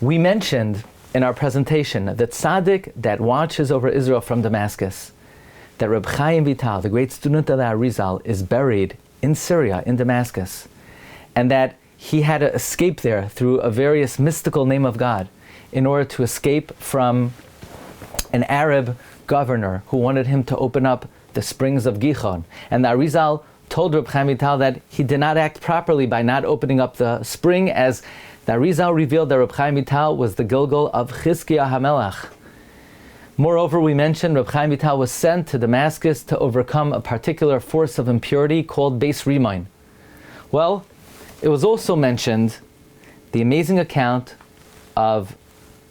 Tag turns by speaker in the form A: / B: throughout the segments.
A: We mentioned in our presentation the tzaddik that watches over Israel from Damascus, that Reb Chaim Vital, the great student of the Arizal, is buried in Syria, in Damascus, and that he had to escape there through a various mystical name of God in order to escape from an Arab governor who wanted him to open up the springs of Gihon. And the Arizal told Reb Chaim Vital that he did not act properly by not opening up the spring, as the Arizal revealed that Reb Chaim Vital was the Gilgal of Chizkiah HaMelech. Moreover, we mentioned Reb Chaim Vital was sent to Damascus to overcome a particular force of impurity called Beis Rimain. Well, it was also mentioned the amazing account of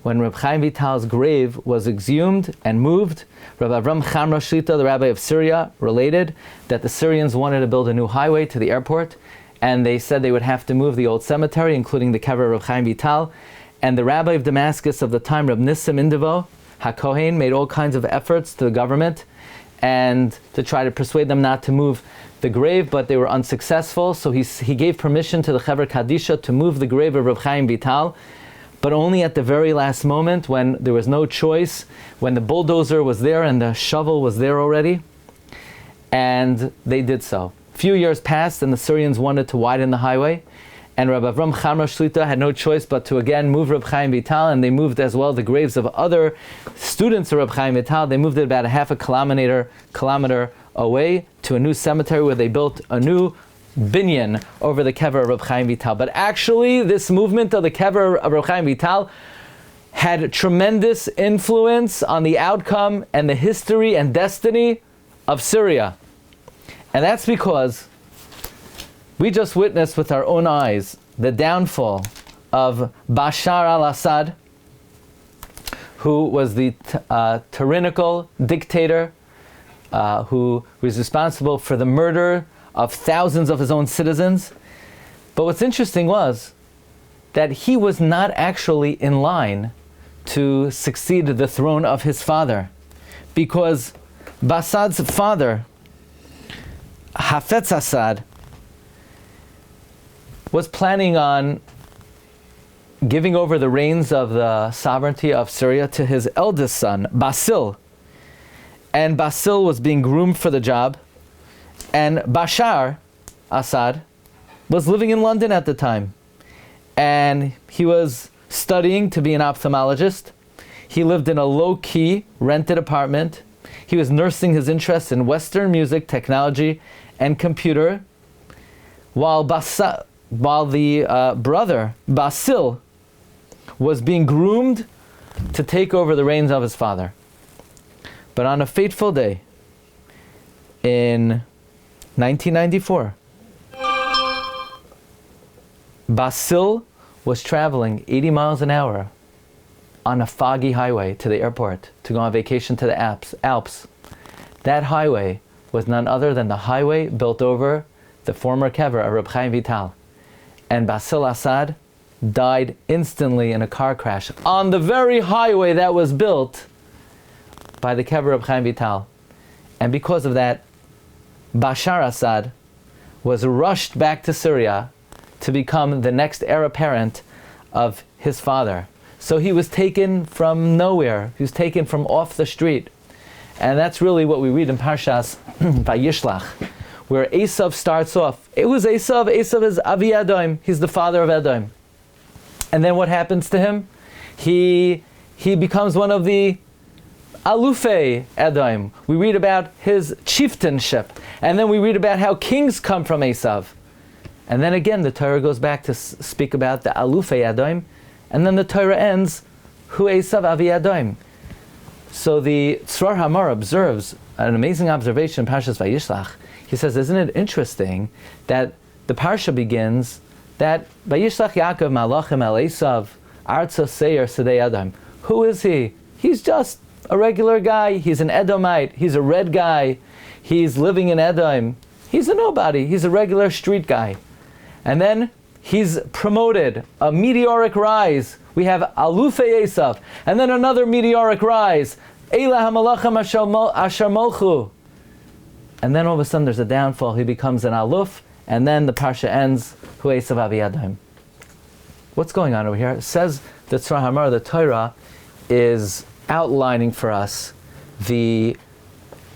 A: when Reb Chaim Vital's grave was exhumed and moved. Rabbi Avram Chamra Shlita, the rabbi of Syria, related that the Syrians wanted to build a new highway to the airport, and they said they would have to move the old cemetery, including the kever of Reb Chaim Vital. And the rabbi of Damascus of the time, Reb Nissim Indivo HaKohen, made all kinds of efforts to the government and to try to persuade them not to move the grave, but they were unsuccessful. So he gave permission to the Chaver Kadisha to move the grave of Reb Chaim Vital, but only at the very last moment, when there was no choice, when the bulldozer was there and the shovel was there already, and they did so. A few years passed and the Syrians wanted to widen the highway, and Rabbi Avram Chamra Shlita had no choice but to again move Reb Chaim Vital, and they moved as well the graves of other students of Reb Chaim Vital. They moved it about a half a kilometer away to a new cemetery where they built a new binyan over the kever of Reb Chaim Vital. But actually, this movement of the kever of Reb Chaim Vital had tremendous influence on the outcome and the history and destiny of Syria. And that's because we just witnessed with our own eyes the downfall of Bashar al-Assad, who was the tyrannical dictator who was responsible for the murder of thousands of his own citizens. But what's interesting was that he was not actually in line to succeed the throne of his father, because Assad's father, Hafetz Assad, was planning on giving over the reins of the sovereignty of Syria to his eldest son, Basil. And Basil was being groomed for the job. And Bashar, Assad, was living in London at the time. And he was studying to be an ophthalmologist. He lived in a low-key, rented apartment. He was nursing his interest in Western music, technology, and computer, while the brother, Basil, was being groomed to take over the reins of his father. But on a fateful day, in 1994, Basil was traveling 80 miles an hour on a foggy highway to the airport to go on vacation to the Alps. That highway was none other than the highway built over the former kever of Reb Chaim Vital. And Basil Assad died instantly in a car crash on the very highway that was built by the kever of Chaim Vital. And because of that, Bashar Assad was rushed back to Syria to become the next heir apparent of his father. So he was taken from nowhere. He was taken from off the street. And that's really what we read in Parshas Vayishlach, where Esav starts off. It was Esav. Esav is Avi Edom. He's the father of Edom. And then what happens to him? He becomes one of the Alufei Edom. We read about his chieftainship. And then we read about how kings come from Esav. And then again, the Torah goes back to speak about the Alufei Edom. And then the Torah ends, Hu Esav Avi Edom. So the Tzror Hamar observes an amazing observation in Parshas Vayishlach. He says, isn't it interesting that the Parsha begins that Vayishlach Yaakov Malachim El Esav Artsa Seir Sedei Edom. Who is he? He's just a regular guy. He's an Edomite. He's a red guy. He's living in Edom. He's a nobody. He's a regular street guy. And then he's promoted, a meteoric rise. We have Alufei Esav, and then another meteoric rise. Eila HaMalachim Asher Molchu. And then all of a sudden there's a downfall. He becomes an Aluf, and then the Parsha ends, Hu Esav Avi Edom. What's going on over here? It says the Torah is outlining for us the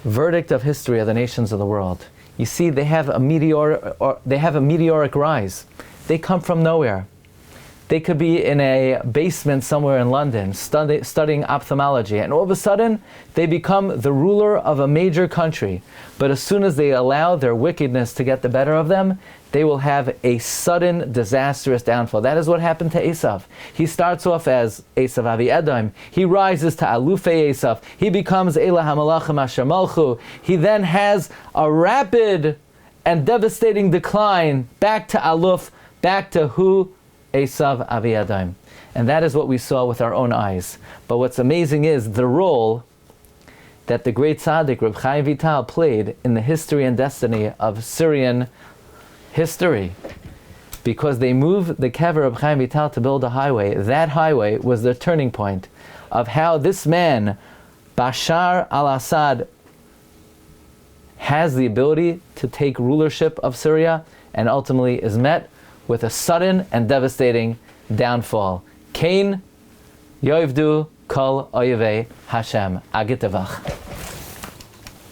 A: verdict of history of the nations of the world. You see, they have a meteoric rise. They come from nowhere. They could be in a basement somewhere in London studying ophthalmology, and all of a sudden they become the ruler of a major country. But as soon as they allow their wickedness to get the better of them, they will have a sudden disastrous downfall. That is what happened to Esav. He starts off as Esav Avi Edom. He rises to Alufei Esav. He becomes Elah HaMalachim Asher Malchu. He then has a rapid and devastating decline back to Aluf, back to who? Esav Avi Edom. And that is what we saw with our own eyes. But what's amazing is the role that the great tzaddik Rabbi Chaim Vital played in the history and destiny of Syrian history. Because they moved the kever of Chaim Vital to build a highway. That highway was the turning point of how this man, Bashar al-Assad, has the ability to take rulership of Syria and ultimately is met with a sudden and devastating downfall. Kain Yoivdu Kol Oyevei Hashem. Agitavach.